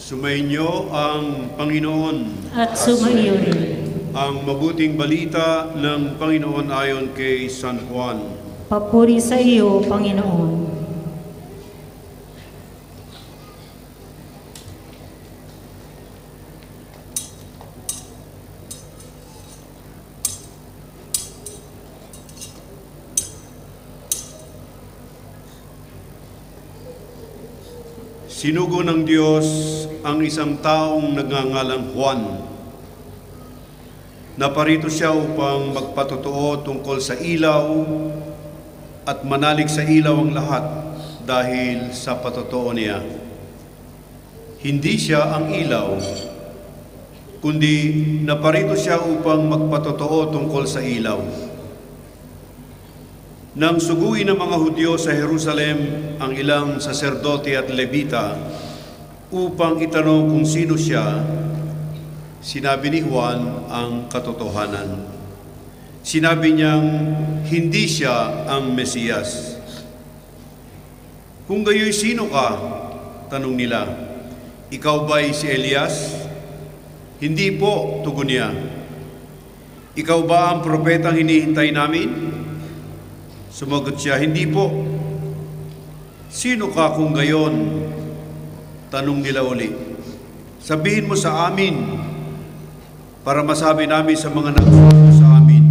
Sumainyo ang Panginoon at sumaiyo rin. ang mabuting balita ng Panginoon ayon kay San Juan. Papuri sa iyo, Panginoon. Sinugo ng Diyos ang isang taong nagngangalang Juan. Naparito siya upang magpatotoo tungkol sa ilaw at manalig sa ilaw ang lahat dahil sa patotoo niya. Hindi siya ang ilaw, kundi naparito siya upang magpatotoo tungkol sa ilaw. Nang suguin ng mga Hudyo sa Jerusalem ang ilang saserdote at Levita upang itanong kung sino siya, sinabi ni Juan ang katotohanan. Sinabi niyang hindi siya ang Mesiyas. Kung gayoy sino ka? Tanong nila. Ikaw ba'y si Elias? Hindi po, tugon niya. Ikaw ba ang propetang hinihintay namin? Sumagot siya, hindi po. Sino ka kung gayon? Tanong nila uli. Sabihin mo sa amin para masabi namin sa mga nagsusunod sa amin.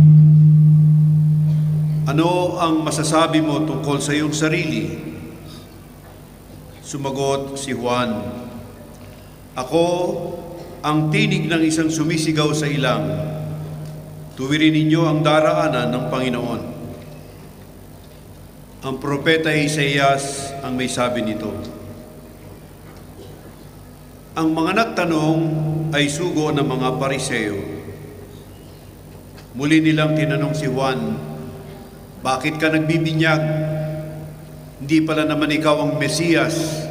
Ano ang masasabi mo tungkol sa iyong sarili? Sumagot si Juan, ako ang tinig ng isang sumisigaw sa ilang. Tuwirin ninyo ang daraanan ng Panginoon. Ang propeta Isaías ang may sabi nito. Ang mga nagtanong ay sugo ng mga Pariseo. Muli nilang tinanong si Juan, bakit ka nagbibinyag? Hindi pala naman ikaw ang Mesiyas,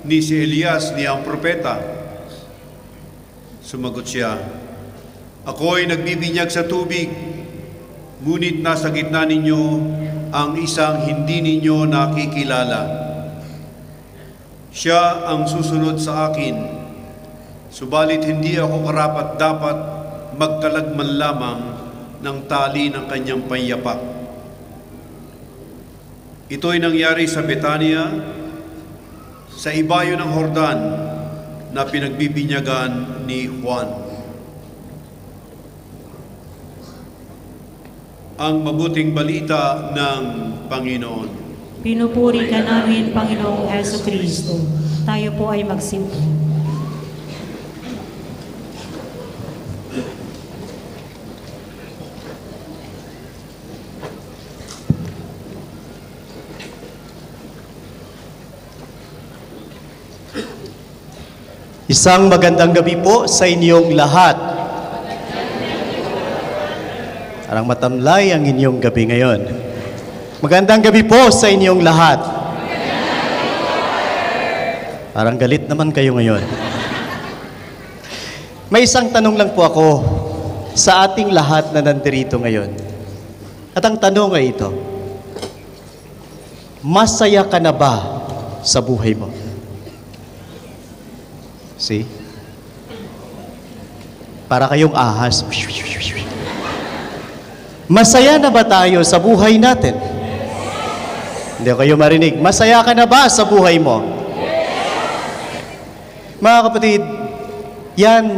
ni si Elias, ni ang propeta. Sumagot siya, ako'y nagbibinyag sa tubig, ngunit nasa gitna ninyo ang isang hindi ninyo nakikilala. Siya ang susunod sa akin, subalit hindi ako karapat-dapat magkalagman lamang ng tali ng kanyang panyapak. Ito'y nangyari sa Betania, sa ibayo ng Jordan na pinagbibinyagan ni Juan. Ang mabuting balita ng Panginoon. Pinupuri ka namin, Panginoong Jesucristo. Tayo po ay magsimpo. Isang magandang gabi po sa inyong lahat. Parang matamlay ang inyong gabi ngayon. Magandang gabi po sa inyong lahat. Parang galit naman kayo ngayon. May isang tanong lang po ako sa ating lahat na nandirito ngayon. At ang tanong ay ito, masaya ka na ba sa buhay mo? See? Para kayong ahas. Masaya na ba tayo sa buhay natin? Hindi kayo marinig. Masaya ka na ba sa buhay mo? Mga kapatid, yan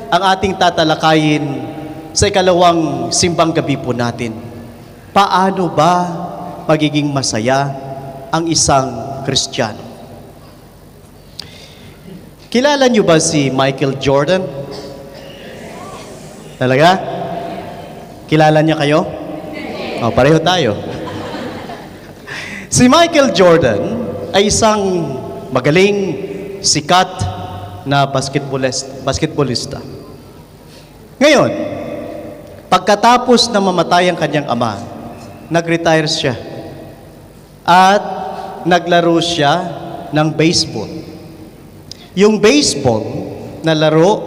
ang ating tatalakayin sa ikalawang simbang gabi po natin. Paano ba magiging masaya ang isang Kristiyano? Kilala niyo ba si Michael Jordan? Talaga? Kilala niya kayo? Oh, pareho tayo. Si Michael Jordan ay isang magaling, sikat na basketballista. Ngayon, pagkatapos na mamatay ang kanyang ama, nag-retire siya at naglaro siya ng baseball. Yung baseball na laro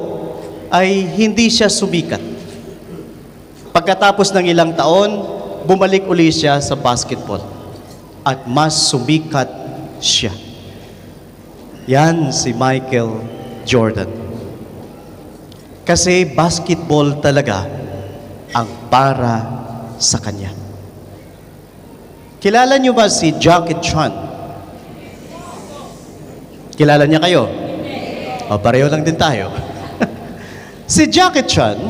ay hindi siya sumikat. Pagkatapos ng ilang taon, bumalik uli siya sa basketball at mas sumikat siya. Yan si Michael Jordan. Kasi basketball talaga ang para sa kanya. Kilala niyo ba si Jackie Chan? Kilala niya kayo? O, pareho lang din tayo. Si Jackie Chan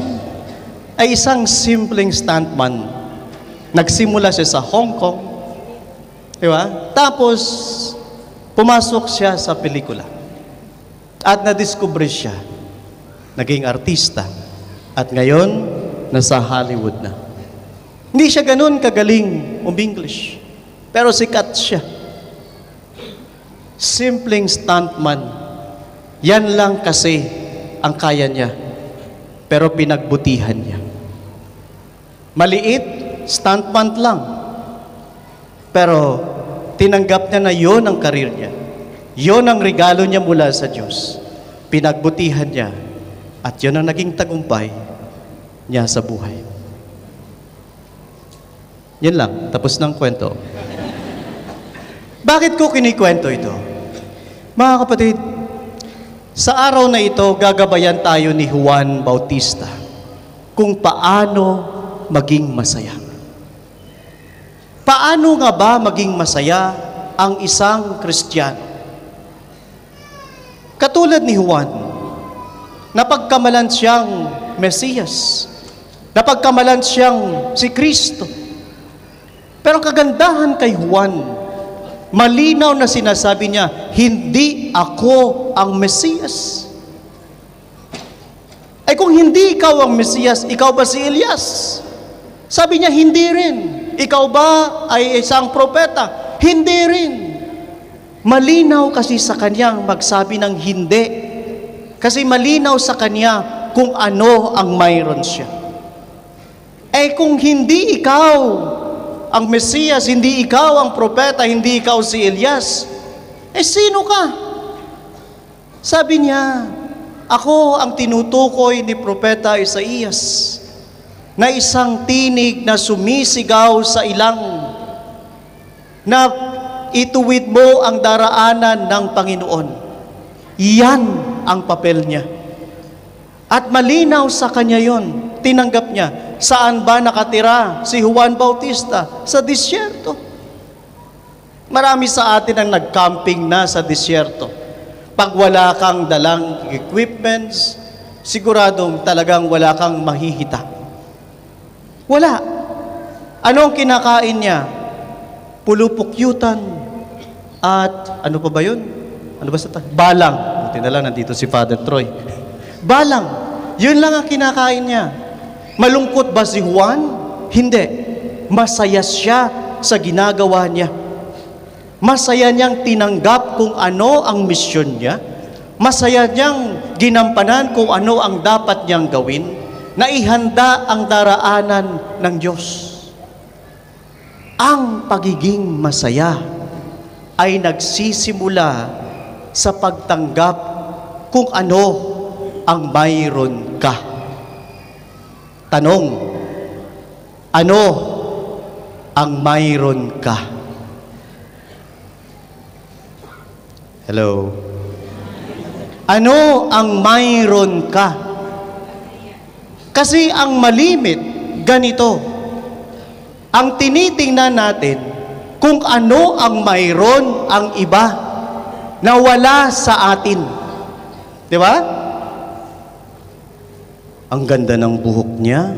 ay isang simpleng stuntman. Nagsimula siya sa Hong Kong. Di ba? Tapos, pumasok siya sa pelikula. At nadiskubre siya. Naging artista. At ngayon, nasa Hollywood na. Hindi siya ganun kagaling English. Pero sikat siya. Simpleng stuntman. Yan lang kasi ang kaya niya. Pero pinagbutihan niya. Maliit, stuntman lang. Pero tinanggap niya na yon ang karir niya. Yon ang regalo niya mula sa Diyos. Pinagbutihan niya. At yon ang naging tagumpay niya sa buhay. Yan lang. Tapos ng kwento. Bakit ko kinikwento ito? Mga kapatid, sa araw na ito, gagabayan tayo ni Juan Bautista kung paano maging masaya. Paano nga ba maging masaya ang isang Kristiyano? Katulad ni Juan, napagkamalan siyang Mesiyas, napagkamalan siyang si Kristo. Pero ang kagandahan kay Juan, malinaw na sinasabi niya, hindi ako ang Mesiyas. Ay kung hindi ikaw ang Mesiyas, ikaw ba si Elias? Sabi niya, hindi rin. Ikaw ba ay isang propeta? Hindi rin. Malinaw kasi sa kanyang magsabi ng hindi. Kasi malinaw sa kanya kung ano ang mayroon siya. Eh kung hindi ikaw ang Mesiyas, hindi ikaw ang propeta, hindi ikaw si Elias, eh sino ka? Sabi niya, ako ang tinutukoy ni Propeta Isaías, na isang tinig na sumisigaw sa ilang, na ituwid mo ang daraanan ng Panginoon. Yan ang papel niya. At malinaw sa kanya yon, tinanggap niya. Saan ba nakatira si Juan Bautista? Sa disyerto. Marami sa atin ang nag-camping na sa disyerto. Pag wala kang dalang equipments, siguradong talagang wala kang mahihita. Wala. Ano ang kinakain niya? Pulupukyutan at ano pa ba yun? Ano ba sa balang. Buti na lang, nandito si Father Troy. Balang. Yun lang ang kinakain niya. Malungkot ba si Juan? Hindi. Masaya siya sa ginagawa niya. Masaya niyang tinanggap kung ano ang misyon niya. Masaya niyang ginampanan kung ano ang dapat niyang gawin, na ihanda ang daraanan ng Diyos. Ang pagiging masaya ay nagsisimula sa pagtanggap kung ano ang mayroon ka. Tanong, ano ang mayroon ka? Hello? Ano ang mayroon ka? Kasi ang malimit, ganito. Ang tinitingnan natin, kung ano ang mayroon ang iba na wala sa atin. Di ba? Ang ganda ng buhok niya.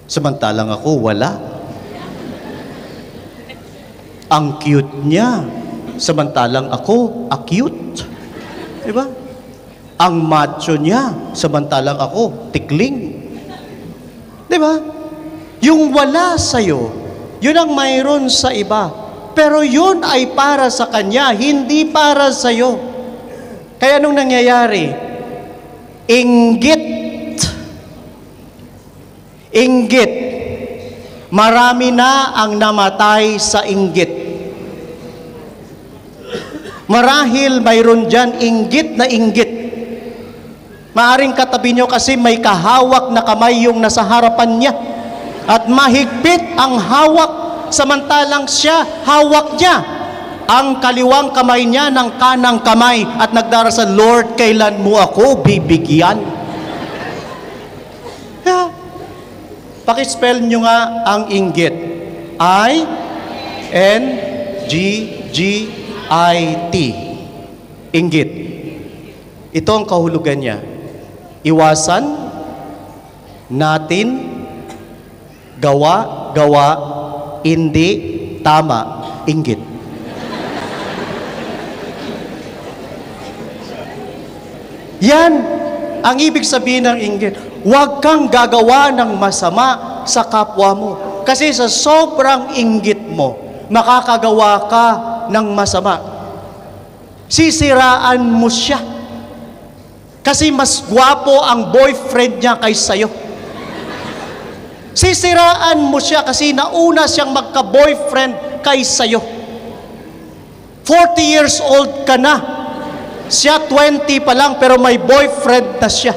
Samantalang ako, wala. Ang cute niya. Samantalang ako, acute. Diba? Ang macho niya. Samantalang ako, tikling. Diba? Yung wala sa'yo, yun ang mayroon sa iba. Pero yun ay para sa kanya, hindi para sa'yo. Kaya nung nangyayari, inggit. Inggit. Marami na ang namatay sa inggit. Marahil mayroon dyan inggit na inggit. Maaring katabi nyo kasi may kahawak na kamay yung nasa harapan niya. At mahigpit ang hawak, samantalang siya, hawak niya. ang kaliwang kamay niya ng kanang kamay at nagdarasal, Lord, kailan mo ako bibigyan? Yeah. Pakispell nyo nga ang inggit. I-N-G-G-I-T. Inggit. Ito ang kahulugan niya. Iwasan natin, gawa, hindi, tama, inggit. Yan ang ibig sabihin ng inggit. Huwag kang gagawa ng masama sa kapwa mo. Kasi sa sobrang inggit mo, makakagawa ka ng masama. Sisiraan mo siya. Kasi mas gwapo ang boyfriend niya kaysa iyo. Sisiraan mo siya kasi nauna siyang magka-boyfriend kaysa iyo. 40 years old ka na. Siya 20 pa lang pero may boyfriend na siya.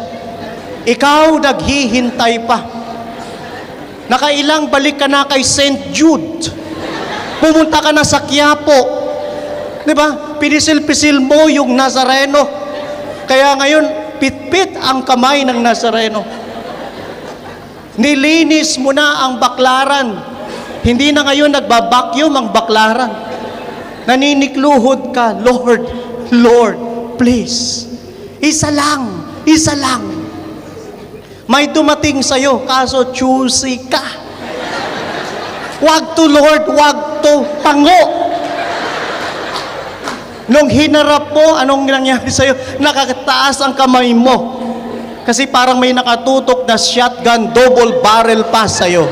Ikaw naghihintay pa. Nakailang balik ka na kay St. Jude. Pumunta ka na sa Quiapo. Di ba? Pinisil-pisil mo yung Nazareno. Kaya ngayon, pitpit ang kamay ng Nazareno. Nilinis mo na ang baklaran. Hindi na ngayon nagbabacuum ang baklaran. Naninikluhod ka, Lord, Lord, please. Isa lang. May dumating sa'yo, kaso choosy ka. Wag to, Lord, wag to, pango. Nung hinarap mo, anong nangyari sa'yo? Nakataas ang kamay mo. Kasi parang may nakatutok na shotgun, double barrel pa sa'yo.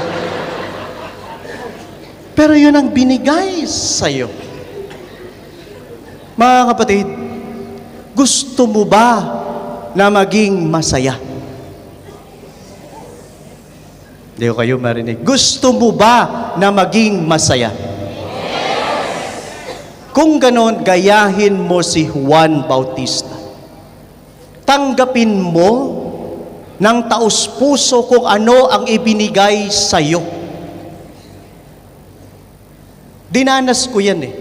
Pero yun ang binigay sa'yo. Mga kapatid, gusto mo ba na maging masaya? Hindi ko kayo marinig. Gusto mo ba na maging masaya? Kung ganon, gayahin mo si Juan Bautista. Tanggapin mo ng taus-puso kung ano ang ibinigay sa iyo. Dinanas ko yan eh.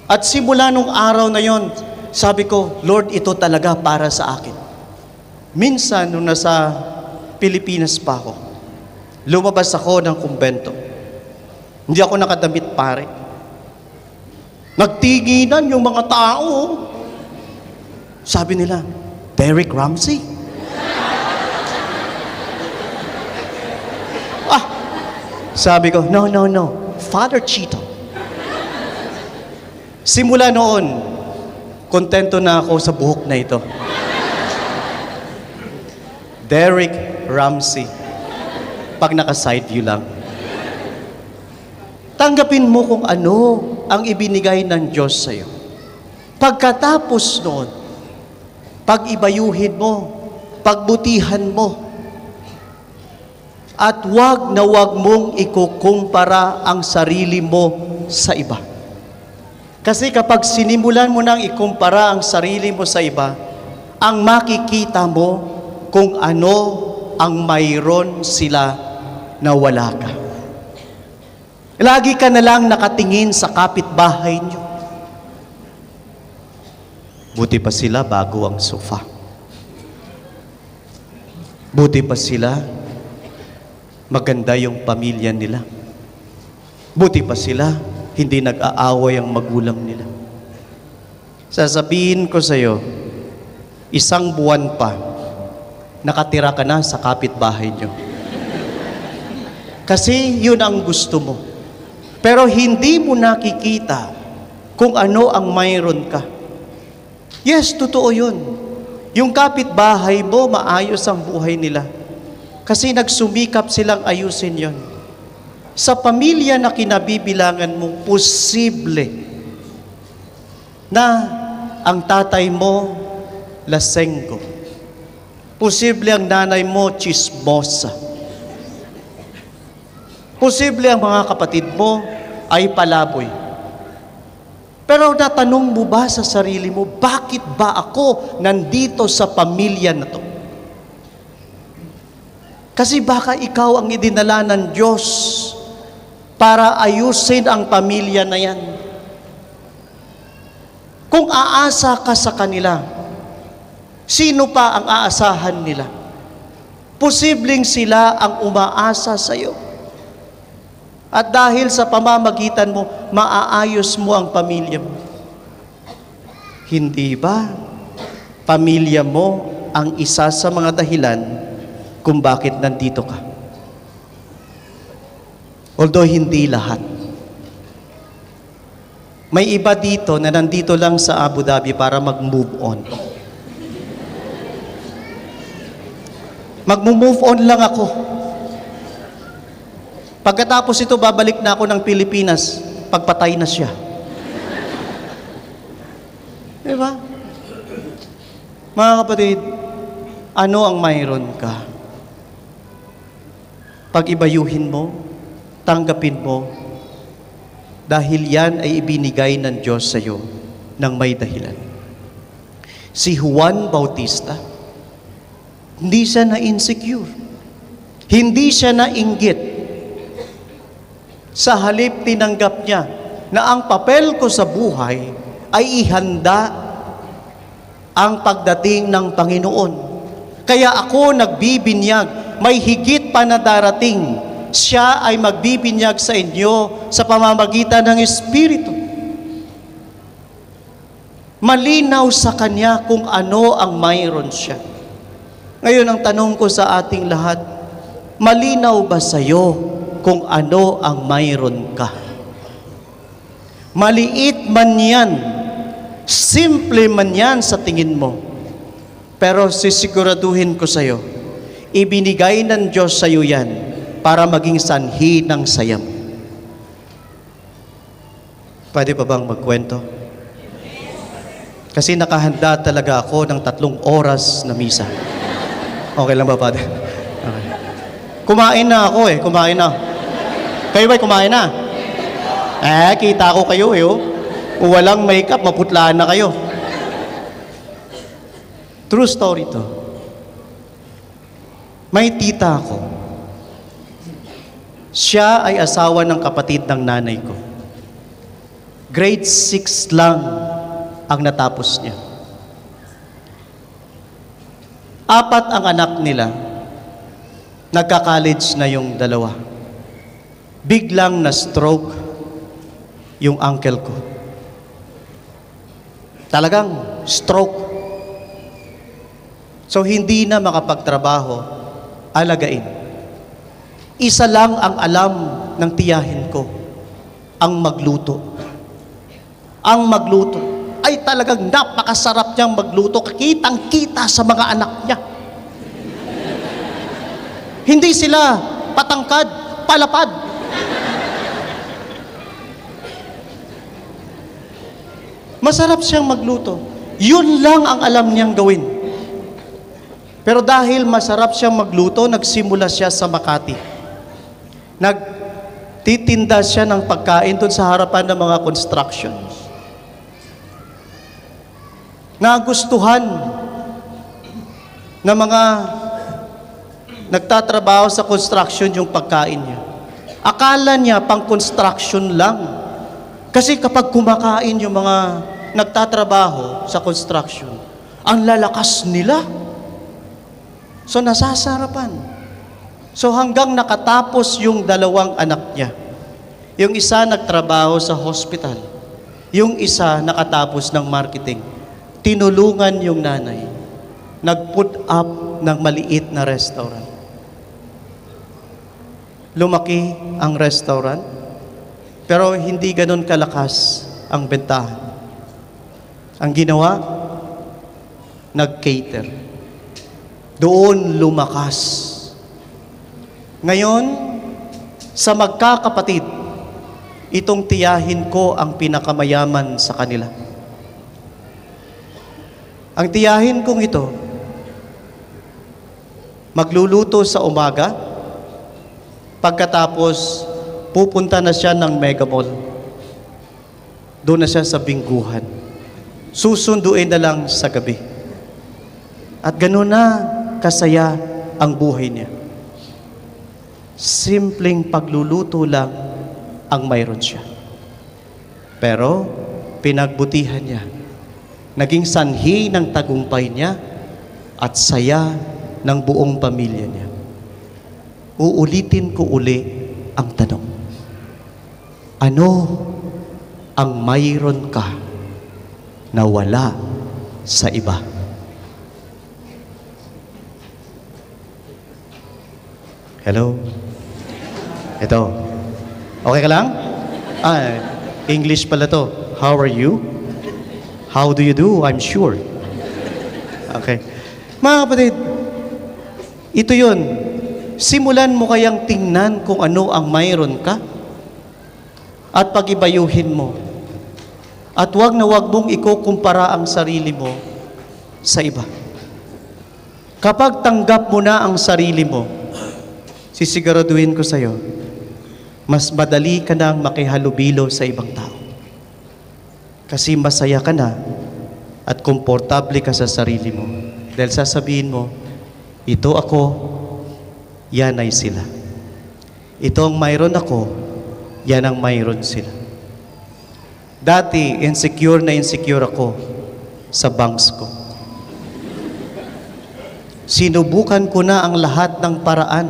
At simula nung araw na yon, sabi ko, Lord, ito talaga para sa akin. Minsan, nung nasa Pilipinas pa ako, lumabas ako ng kumbento. Hindi ako nakadamit, pare. Nagtinginan yung mga tao. Sabi nila, Derek Ramsey? Sabi ko, no, Father Chito. Simula noon, kontento na ako sa buhok na ito. Derek Ramsey. Pag naka-side view lang. Tanggapin mo kung ano ang ibinigay ng Diyos sa iyo. Pagkatapos noon, pag-ibayuhin mo, pagbutihan mo, at wag na wag mong ikukumpara ang sarili mo sa iba. Kasi kapag sinimulan mo nang ikumpara ang sarili mo sa iba, ang makikita mo kung ano ang mayroon sila na wala ka. Lagi ka na lang nakatingin sa kapitbahay nyo. Buti pa sila bago ang sofa. Buti pa sila maganda yung pamilya nila. Buti pa sila hindi nag-aaway ang magulang nila. Sasabihin ko sa iyo, 1 buwan pa, nakatira ka na sa kapitbahay nyo. Kasi yun ang gusto mo. Pero hindi mo nakikita kung ano ang mayroon ka. Yes, totoo yun. Yung kapitbahay mo, maayos ang buhay nila. Kasi nagsumikap silang ayusin yon. Sa pamilya na kinabibilangan mo, posible na ang tatay mo lasenggo. Posible ang nanay mo chismosa. Posible ang mga kapatid mo ay palaboy. Pero natanong mo ba sa sarili mo, bakit ba ako nandito sa pamilya na to? Kasi baka ikaw ang idinala ng Diyos para ayusin ang pamilya na yan. Kung aasa ka sa kanila, sino pa ang aasahan nila? Posibleng sila ang umaasa sa iyo. At dahil sa pamamagitan mo, maaayos mo ang pamilya mo. Hindi ba? Pamilya mo ang isa sa mga dahilan kung bakit nandito ka. Although hindi lahat. May iba dito na nandito lang sa Abu Dhabi para mag-move on. Mag-move on lang ako. Pagkatapos ito, babalik na ako ng Pilipinas, pagpatay na siya. Diba? Mga kapatid, ano ang mayroon ka? Pag-ibayuhin mo, tanggapin mo, dahil yan ay ibinigay ng Diyos sa iyo ng may dahilan. Si Juan Bautista, hindi siya na-insecure. Hindi siya na-inggit. Sa halip tinanggap niya na ang papel ko sa buhay ay ihanda ang pagdating ng Panginoon. Kaya ako nagbibinyag, may higit pa na darating. Siya ay magbibinyag sa inyo sa pamamagitan ng Espiritu. Malinaw sa Kanya kung ano ang mayroon siya. Ngayon ang tanong ko sa ating lahat, malinaw ba sa iyo kung ano ang mayroon ka? Maliit man yan, simple man yan sa tingin mo, pero sisiguraduhin ko sa iyo, ibinigay ng Diyos sa iyo yan para maging sanhi ng saya mo. Pwede pa bang magkwento? Kasi nakahanda talaga ako ng 3 oras na misa. Okay lang ba, Padre? Okay. Kumain na ako kumain na. Kayo ba'y kumain na? Kita ko kayo oh. Walang makeup, maputlaan na kayo. True story to. May tita ako. Siya ay asawa ng kapatid ng nanay ko. Grade 6 lang ang natapos niya. 4 ang anak nila. Nagka-college na yung 2. Biglang na-stroke yung uncle ko. Talagang stroke. So hindi na makapagtrabaho, alagain. Isa lang ang alam ng tiyahin ko, ang magluto. Ang magluto. Ay talagang napakasarap niyang magluto, kitang-kita sa mga anak niya. Hindi sila patangkad, palapad. Masarap siyang magluto. Yun lang ang alam niyang gawin. Pero dahil masarap siyang magluto, nagsimula siya sa Makati. Nagtitinda siya ng pagkain doon sa harapan ng mga constructions. Nagustuhan ng mga nagtatrabaho sa construction yung pagkain niya. Akala niya pang construction lang. Kasi kapag kumakain yung mga nagtatrabaho sa construction, ang lalakas nila. So nasasarapan. So hanggang nakatapos yung 2 anak niya. Yung isa nagtrabaho sa hospital. Yung isa nakatapos ng marketing. Tinulungan yung nanay. Nag-put up ng maliit na restaurant. Lumaki ang restaurant, pero hindi ganun kalakas ang bentahan. Ang ginawa, nag-cater. Doon lumakas. Ngayon, sa magkakapatid, itong tiyahin ko ang pinakamayaman sa kanila. Ang tiyahin kong ito, magluluto sa umaga, pagkatapos pupunta na siya ng Mega Mall. Doon na siya sa bingguhan. Susunduin na lang sa gabi. At gano'n na kasaya ang buhay niya. Simpleng pagluluto lang ang mayroon siya. Pero pinagbutihan niya naging sanhi ng tagumpay niya at saya ng buong pamilya niya. Uulitin ko uli ang tanong. Ano ang mayroon ka na wala sa iba? Hello? Ito. Okay ka lang? English pala to. How are you? How do you do? I'm sure. Okay. Mga kapatid, ito yun. Simulan mo kayang tingnan kung ano ang mayroon ka at pag-ibayuhin mo. At wag na wag mong ikukumpara ang sarili mo sa iba. Kapag tanggap mo na ang sarili mo, sisiguraduhin ko sa'yo, mas madali ka nang makihalubilo sa ibang tao. Kasi masaya ka na at komportable ka sa sarili mo. Dahil sasabihin mo, ito ako, yan ay sila. Ito ang mayroon ako, yan ang mayroon sila. Dati, insecure na insecure ako sa bangs ko. Sinubukan ko na ang lahat ng paraan.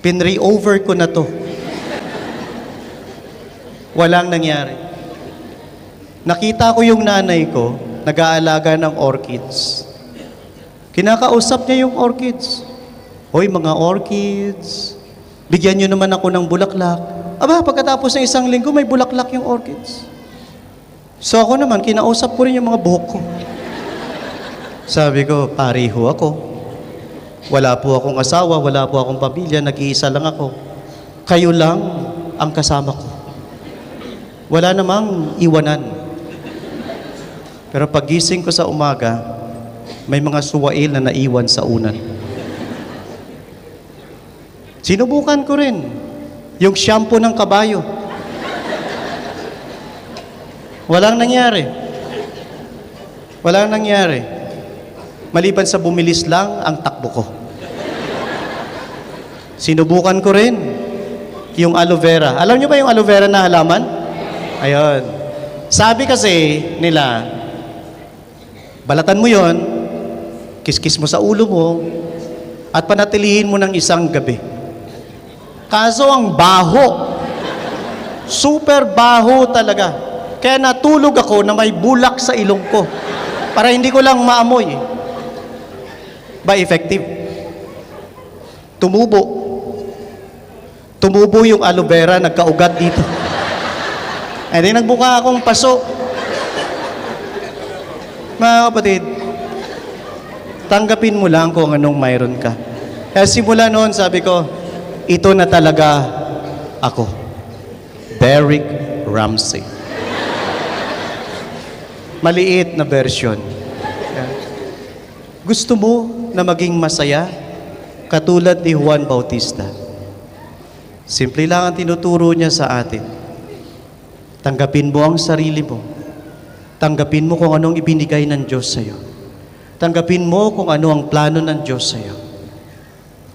Pinre-over ko na to. Walang nangyari. Nakita ko yung nanay ko, nag-aalaga ng orchids. Kinakausap niya yung orchids. Hoy, mga orchids, bigyan niyo naman ako ng bulaklak. Aba, pagkatapos ng isang linggo, may bulaklak yung orchids. So ako naman, kinausap ko rin yung mga buhok ko. Sabi ko, pareho ako. Wala po akong asawa, wala po akong pamilya, nag-iisa lang ako. Kayo lang ang kasama ko. Wala namang iwanan. Pero pagising ko sa umaga, may mga suwail na naiwan sa unan. Sinubukan ko rin yung shampoo ng kabayo. Walang nangyari. Walang nangyari. Maliban sa bumilis lang ang takbo ko. Sinubukan ko rin yung aloe vera. Alam niyo ba yung aloe vera na halaman? Ayun. Sabi kasi nila, balatan mo yon, kiskis mo sa ulo mo, at panatilihin mo ng isang gabi. Kaso ang baho. Super baho talaga. Kaya natulog ako na may bulak sa ilong ko para hindi ko lang maamoy. Ba effective? Tumubo. Tumubo yung aloe vera, nagkaugat dito. Eh di nagbuka akong paso. Mga kapatid, tanggapin mo lang kung anong mayroon ka. Kaya simula noon, sabi ko, ito na talaga ako. Derek Ramsey. Maliit na version. Gusto mo na maging masaya? Katulad ni Juan Bautista. Simple lang ang tinuturo niya sa atin. Tanggapin mo ang sarili mo. Tanggapin mo kung anong ibinigay ng Diyos sa iyo. Tanggapin mo kung ano ang plano ng Diyos sa iyo.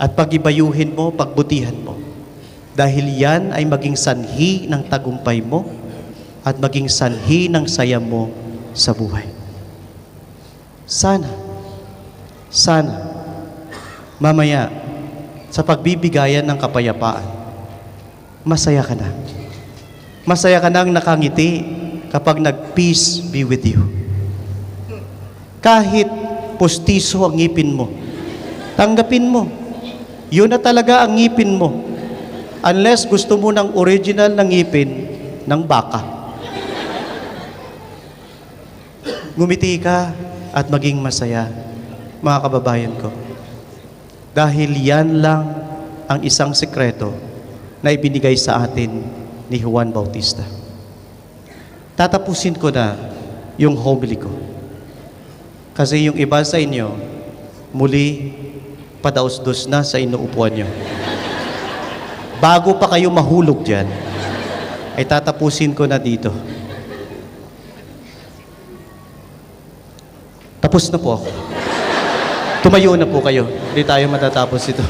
At pag-ibayuhin mo, pagbutihan mo. Dahil yan ay maging sanhi ng tagumpay mo at maging sanhi ng saya mo sa buhay. Sana, mamaya, sa pagbibigayan ng kapayapaan, masaya ka na. Masaya ka nang nakangiti kapag nag-peace be with you. Kahit pustiso ang ngipin mo, tanggapin mo. Yun na talaga ang ngipin mo. Unless gusto mo ng original na ngipin ng baka. Ngumiti ka at maging masaya, mga kababayan ko. Dahil yan lang ang isang sekreto na ibinigay sa atin ni Juan Bautista. Tatapusin ko na yung homily ko. Kasi yung iba sa inyo, muli padaos-dos na sa inuupuan nyo. Bago pa kayo mahulog dyan, ay tatapusin ko na dito. Tapos na po ako. Tumayo na po kayo. Hindi tayo matatapos ito.